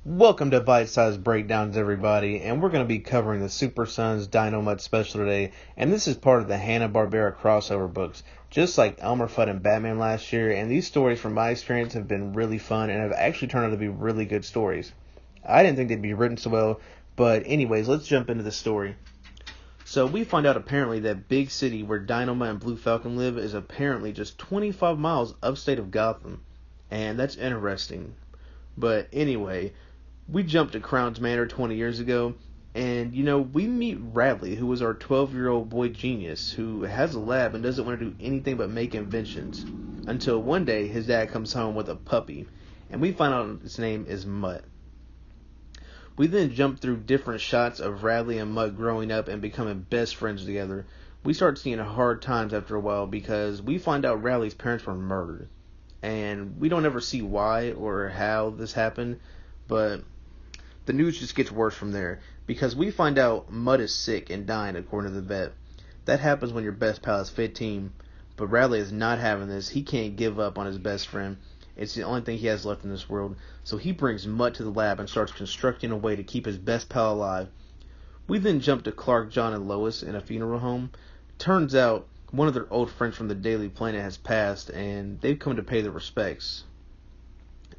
Welcome to Bite Size Breakdowns, everybody, and we're going to be covering the Super Sons Dynomutt special today, and this is part of the Hanna-Barbera crossover books, just like Elmer Fudd and Batman last year, and these stories, from my experience, have been really fun and have actually turned out to be really good stories. I didn't think they'd be written so well, but anyways, let's jump into the story. So we find out apparently that big city where Dynomutt and Blue Falcon live is apparently just 25 miles upstate of Gotham, and that's interesting. But anyway, we jumped to Crown's Manor 20 years ago, and we meet Radley, who was our 12-year-old boy genius, who has a lab and doesn't want to do anything but make inventions. Until one day, his dad comes home with a puppy, and we find out his name is Mutt. We then jump through different shots of Radley and Mutt growing up and becoming best friends together. We start seeing hard times after a while because we find out Radley's parents were murdered. And we don't ever see why or how this happened, but the news just gets worse from there, because we find out Mutt is sick and dying according to the vet. That happens when your best pal is 15, but Radley is not having this. He can't give up on his best friend. It's the only thing he has left in this world, so he brings Mutt to the lab and starts constructing a way to keep his best pal alive. We then jump to Clark, John, and Lois in a funeral home. Turns out one of their old friends from the Daily Planet has passed, and they've come to pay their respects.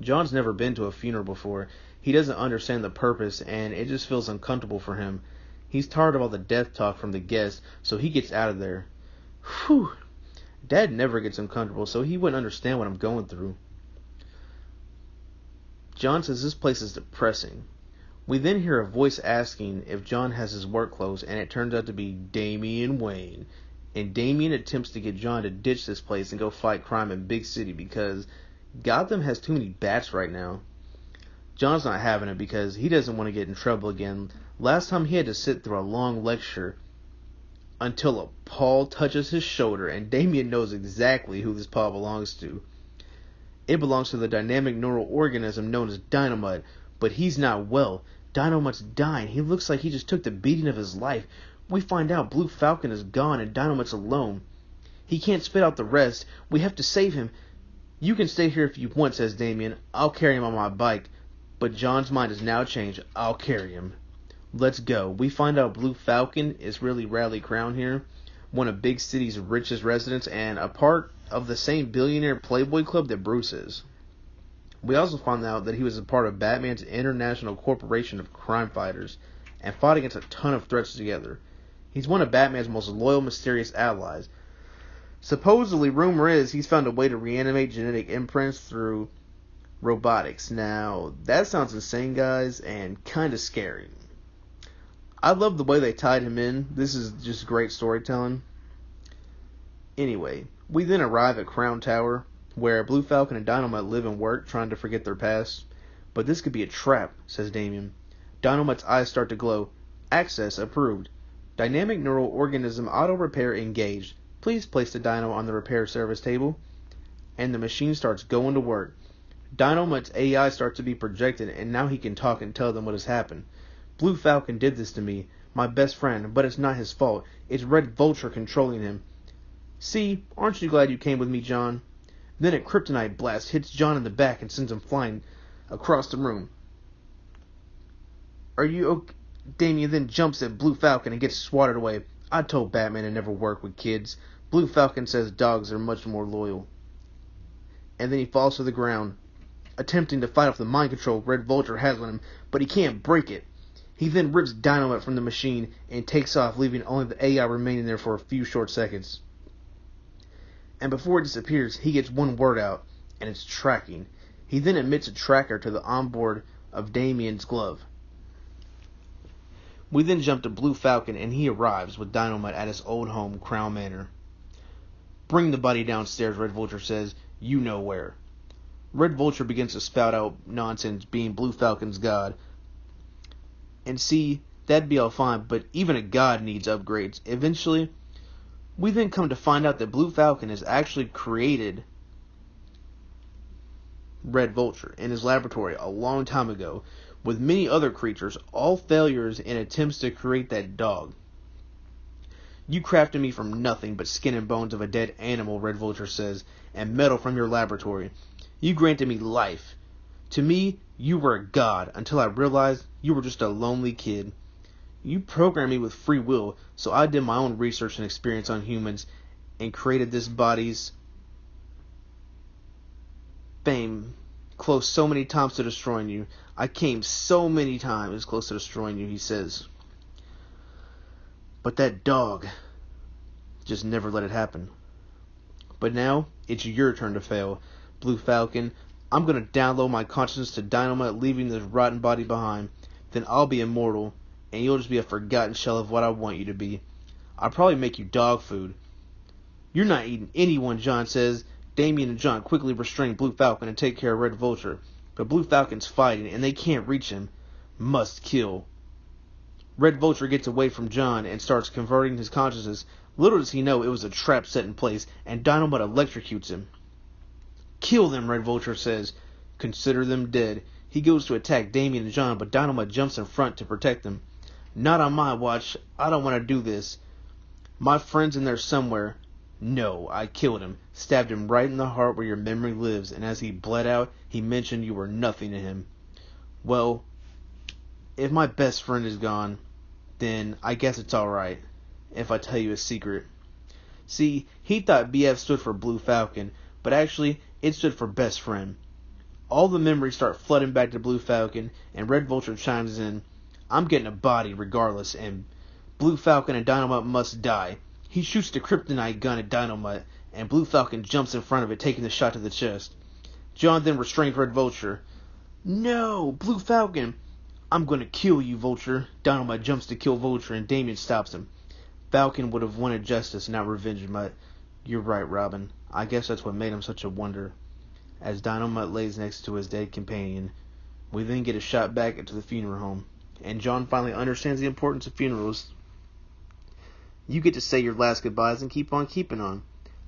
John's never been to a funeral before. He doesn't understand the purpose, and it just feels uncomfortable for him. He's tired of all the death talk from the guests, so he gets out of there. Whew. Dad never gets uncomfortable, so he wouldn't understand what I'm going through. John says this place is depressing. We then hear a voice asking if John has his work clothes, and it turns out to be Damian Wayne. And Damian attempts to get John to ditch this place and go fight crime in Big City because Gotham has too many bats right now. John's not having it because he doesn't want to get in trouble again. Last time he had to sit through a long lecture until a paw touches his shoulder, and Damian knows exactly who this paw belongs to. It belongs to the dynamic neural organism known as Dynomutt, but he's not well. Dynomutt's dying. He looks like he just took the beating of his life. We find out Blue Falcon is gone and Dynomutt's alone. He can't spit out the rest. We have to save him. You can stay here if you want, says Damian. I'll carry him on my bike. But John's mind has now changed. I'll carry him. Let's go. We find out Blue Falcon is really Radley Crown here, one of Big City's richest residents, and a part of the same billionaire Playboy club that Bruce is. We also find out that he was a part of Batman's international corporation of crime fighters, and fought against a ton of threats together. He's one of Batman's most loyal, mysterious allies. Supposedly, rumor is he's found a way to reanimate genetic imprints through robotics. Now, that sounds insane, guys, and kind of scary. I love the way they tied him in. This is just great storytelling. Anyway, we then arrive at Crown Tower, where Blue Falcon and Dynomutt live and work, trying to forget their past. But this could be a trap, says Damian. Dynomutt's eyes start to glow. Access approved. Dynamic neural organism auto repair engaged. Please place the dyno on the repair service table. And the machine starts going to work. Dynomutt's AI starts to be projected, and now he can talk and tell them what has happened. Blue Falcon did this to me, my best friend, but it's not his fault. It's Red Vulture controlling him. See, aren't you glad you came with me, John? Then a kryptonite blast hits John in the back and sends him flying across the room. Are you okay? Damian then jumps at Blue Falcon and gets swatted away. I told Batman to never work with kids. Blue Falcon says dogs are much more loyal. And then he falls to the ground, attempting to fight off the mind control Red Vulture has on him, but he can't break it. He then rips Dynomutt from the machine and takes off, leaving only the AI remaining there for a few short seconds. And before it disappears, he gets one word out, and it's tracking. He then emits a tracker to the onboard of Damian's glove. We then jump to Blue Falcon, and he arrives with Dynomutt at his old home, Crown Manor. Bring the body downstairs, Red Vulture says. You know where. Red Vulture begins to spout out nonsense, being Blue Falcon's god. And see, that'd be all fine, but even a god needs upgrades. Eventually, we then come to find out that Blue Falcon has actually created Red Vulture in his laboratory a long time ago, with many other creatures, all failures in attempts to create that dog. You crafted me from nothing but skin and bones of a dead animal, Red Vulture says, and metal from your laboratory. You granted me life, To me, you were a god until I realized you were just a lonely kid. You programmed me with free will, so I did my own research and experience on humans and created this body's fame close so many times to destroying you. I came so many times close to destroying you, he says. But that dog just never let it happen. But now, it's your turn to fail, Blue Falcon. I'm gonna download my consciousness to Dynomutt, leaving this rotten body behind. Then I'll be immortal, and you'll just be a forgotten shell of what I want you to be. I'll probably make you dog food. You're not eating anyone, John says. Damien and John quickly restrain Blue Falcon and take care of Red Vulture. But Blue Falcon's fighting, and they can't reach him. Must kill. Red Vulture gets away from John and starts converting his consciousness. Little does he know it was a trap set in place, and Dynomutt electrocutes him. Kill them, Red Vulture says. Consider them dead. He goes to attack Damien and John, but Dynomutt jumps in front to protect them. Not on my watch. I don't want to do this. My friend's in there somewhere. No, I killed him. Stabbed him right in the heart where your memory lives, and as he bled out, he mentioned you were nothing to him. Well, if my best friend is gone, then I guess it's alright if I tell you a secret. See, he thought BF stood for Blue Falcon, but actually, it stood for best friend. All the memories start flooding back to Blue Falcon, and Red Vulture chimes in. I'm getting a body regardless, and Blue Falcon and Dynomutt must die. He shoots the kryptonite gun at Dynomutt, and Blue Falcon jumps in front of it, taking the shot to the chest. John then restrains Red Vulture. No, Blue Falcon! I'm gonna kill you, Vulture. Dynomutt jumps to kill Vulture, and Damien stops him. Falcon would have wanted justice, not revenge, but you're right, Robin. I guess that's what made him such a wonder. As Dynomutt lays next to his dead companion, we then get a shot back into the funeral home, and John finally understands the importance of funerals. You get to say your last goodbyes and keep on keeping on.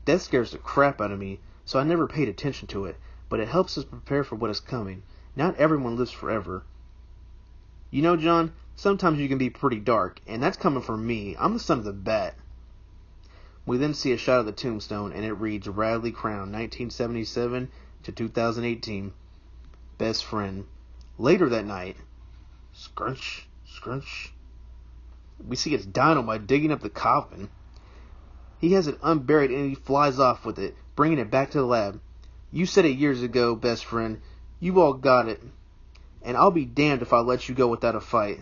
Death scares the crap out of me, so I never paid attention to it, but it helps us prepare for what is coming. Not everyone lives forever. You know, John, sometimes you can be pretty dark, and that's coming from me. I'm the son of the bat. We then see a shot of the tombstone, and it reads Radley Crown, 1977 to 2018. Best friend. Later that night, scrunch, scrunch, we see it's Dynomutt digging up the coffin. He has it unburied and he flies off with it, bringing it back to the lab. You said it years ago, best friend. You've all got it. And I'll be damned if I let you go without a fight.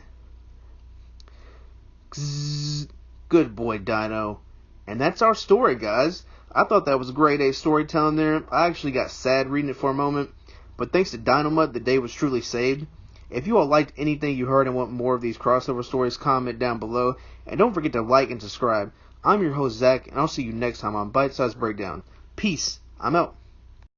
Zzz, good boy, Dino. And that's our story, guys. I thought that was grade A storytelling there. I actually got sad reading it for a moment. But thanks to Dynomutt, the day was truly saved. If you all liked anything you heard and want more of these crossover stories, comment down below. And don't forget to like and subscribe. I'm your host, Zach, and I'll see you next time on Bite Size Breakdown. Peace. I'm out.